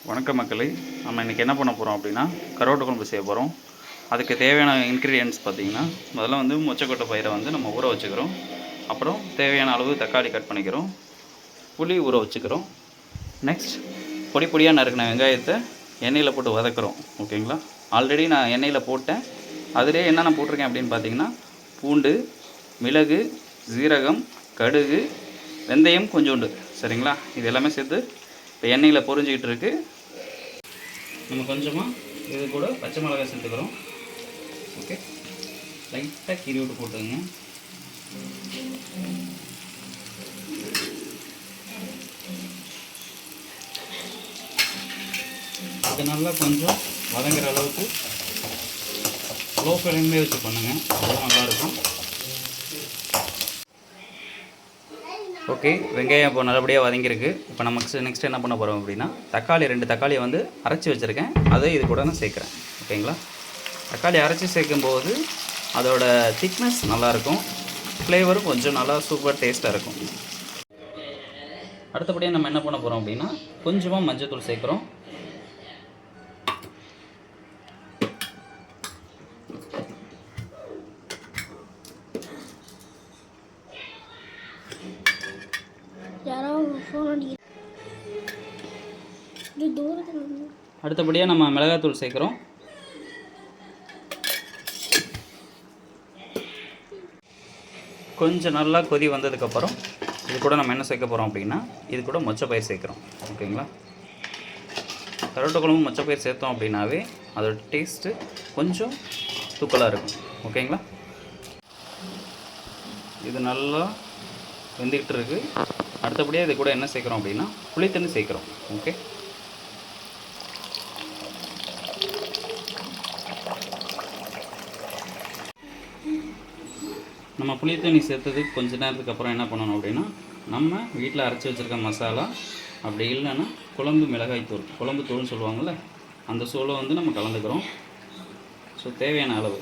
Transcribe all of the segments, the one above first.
வணக்க மக்களே, நம்ம இன்றைக்கி என்ன பண்ண போகிறோம் அப்படின்னா கருவாட்டு குழம்பு செய்ய போகிறோம். அதுக்கு தேவையான இன்க்ரீடியன்ட்ஸ் பார்த்திங்கன்னா, முதல்ல வந்து மொச்சக்கொட்டை பயிரை வந்து நம்ம ஊற வச்சுக்கிறோம். அப்புறம் தேவையான அளவு தக்காளி கட் பண்ணிக்கிறோம், புளி ஊற வச்சுக்கிறோம். நெக்ஸ்ட் பொடி பொடியாக நறுக்கின வெங்காயத்தை எண்ணெயில் போட்டு வதக்குறோம். ஓகேங்களா? ஆல்ரெடி நான் எண்ணெயில் போட்டேன். அதிலே என்னென்ன போட்டிருக்கேன் அப்படின்னு பார்த்தீங்கன்னா, பூண்டு, மிளகு, சீரகம், கடுகு, வெந்தயம் கொஞ்சோண்டு. சரிங்களா? இது எல்லாமே சேர்த்து இப்போ எண்ணெயில் பொரிஞ்சிக்கிட்டு இருக்குது. நம்ம கொஞ்சமாக இது கூட பச்சை மிளகாய் சேர்த்துக்கிறோம். ஓகே, லைட்டாக கீரி விட்டு போட்டுங்க. அது நல்லா கொஞ்சம் வதங்குற அளவுக்கு லோ ஃப்ளேம்லேயே வச்சு பண்ணுங்கள், அதுவும் நல்லாயிருக்கும். ஓகே, வெங்காயம் இப்போ நல்லபடியாக வதங்கியிருக்கு. இப்போ நமக்கு நெக்ஸ்ட் என்ன பண்ண போகிறோம் அப்படின்னா, தக்காளி 2 தக்காளியை வந்து அரைச்சி வச்சுருக்கேன், அதை இது கூட நான் சேர்க்குறேன். ஓகேங்களா? தக்காளி அரைச்சி சேர்க்கும்போது அதோட திக்னஸ் நல்லாயிருக்கும், ஃப்ளேவரும் கொஞ்சம் நல்லா சூப்பர் டேஸ்ட்டாக இருக்கும். அடுத்தபடியாக நம்ம என்ன பண்ண போகிறோம் அப்படின்னா, கொஞ்சமாக மஞ்சள்தூள் சேர்க்குறோம். அடுத்தபடியாக நம்ம மிளகாத்தூள் சேர்க்குறோம். கொஞ்சம் நல்லா கொதி வந்ததுக்கப்புறம் இது கூட நம்ம என்ன சேர்க்க போகிறோம் அப்படின்னா, இது கூட மொச்சப்பயிர் சேர்க்குறோம். ஓகேங்களா? கருவாட்டு குழம்பு மொச்சப்பயிர் சேர்த்தோம் அப்படின்னாவே அதோட டேஸ்ட்டு கொஞ்சம் தூக்கலாக இருக்கும். ஓகேங்களா? இது நல்லா வெந்துக்கிட்டு இருக்குது. அடுத்தபடியாக இது கூட என்ன சேர்க்குறோம் அப்படின்னா, புளித்தண்ணி சேர்க்குறோம். ஓகே, நம்ம புளித்தண்ணி சேர்த்ததுக்கு கொஞ்ச நேரத்துக்கு அப்புறம் என்ன பண்ணணும் அப்படின்னா, நம்ம வீட்டில் அரைச்சி வச்சுருக்க மசாலா, அப்படி இல்லைன்னா குழம்பு மிளகாய்த்தூள், குழம்பு தூள்னு சொல்லுவாங்கள்ல, அந்த சூளை வந்து நம்ம கலந்துக்கிறோம். ஸோ தேவையான அளவு.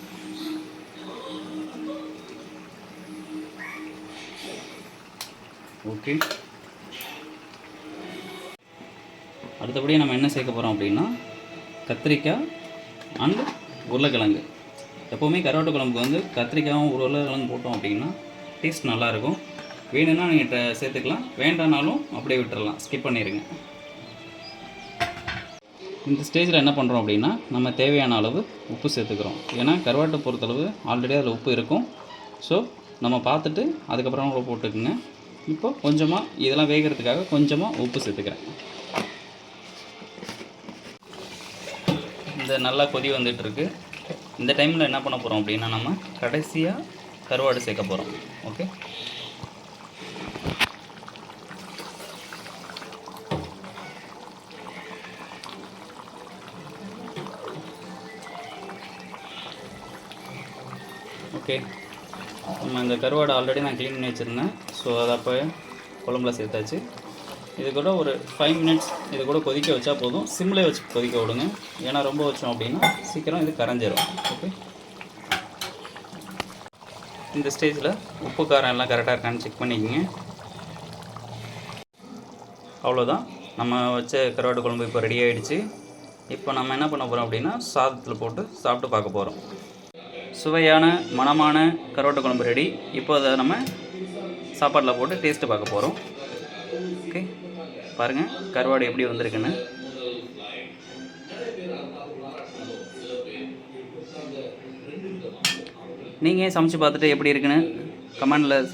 ஓகே, அடுத்தபடியாக நம்ம என்ன சேர்க்க போகிறோம் அப்படின்னா, கத்திரிக்காய் அண்டு உருளைக்கிழங்கு. எப்போவுமே கருவாட்டு குழம்புக்கு வந்து கத்திரிக்காயும் உருளைக்கிழங்கு போட்டோம் அப்படின்னா டேஸ்ட் நல்லாயிருக்கும். வேணும்னா நீங்கள் சேர்த்துக்கலாம், வேண்டானாலும் அப்படியே விட்டுறலாம், ஸ்கிப் பண்ணிடுங்க. இந்த ஸ்டேஜில் என்ன பண்ணுறோம் அப்படின்னா, நம்ம தேவையான அளவு உப்பு சேர்த்துக்கிறோம். ஏன்னா கருவாட்டை பொறுத்தளவு ஆல்ரெடி அதில் உப்பு இருக்கும். ஸோ நம்ம பார்த்துட்டு அதுக்கப்புறம் கூட போட்டுக்குங்க. இப்போ கொஞ்சமாக இதெல்லாம் வேகிறதுக்காக கொஞ்சமாக உப்பு சேர்த்துக்கிறேன். இந்த நல்லா கொதி வந்துட்டுருக்கு. இந்த டைமில் என்ன பண்ண போகிறோம் அப்படின்னா, நம்ம கடைசியாக கருவாடு சேர்க்க போகிறோம். ஓகே, ஓகே, நம்ம இந்த கருவாடு ஆல்ரெடி நான் க்ளீன் பண்ணி வச்சுருந்தேன். ஸோ அதை அப்போ குழம்புல சேர்த்தாச்சு. இது கூட ஒரு 5 மினிட்ஸ் இது கூட கொதிக்க வச்சா போதும். சிம்மில் வச்சு கொதிக்க விடுங்க, ஏன்னா ரொம்ப வச்சோம் அப்படின்னா சீக்கிரம் இது கரைஞ்சிரும். ஓகே, இந்த ஸ்டேஜில் உப்பு காரம் எல்லாம் கரெக்டாக இருக்கான்னு செக் பண்ணிக்கோங்க. அவ்வளோதான், நம்ம வச்ச கருவாட்டு குழம்பு இப்போ ரெடி ஆகிடுச்சு. இப்போ நம்ம என்ன பண்ண போகிறோம் அப்படின்னா, சாதத்தில் போட்டு சாப்பிட்டு பார்க்க போகிறோம். சுவையான மணமான கருவாட்டு குழம்பு ரெடி. இப்போ அதை நம்ம சாப்பாட்டில் போட்டு டேஸ்ட்டு பார்க்க போகிறோம். ஓகே, பாருங்கள் கருவாடு எப்படி வந்திருக்குன்னு. நீங்கள் சமைச்சு பார்த்துட்டு எப்படி இருக்குன்னு கமெண்டில்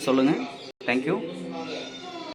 சொல்லுங்கள். தேங்க்யூ.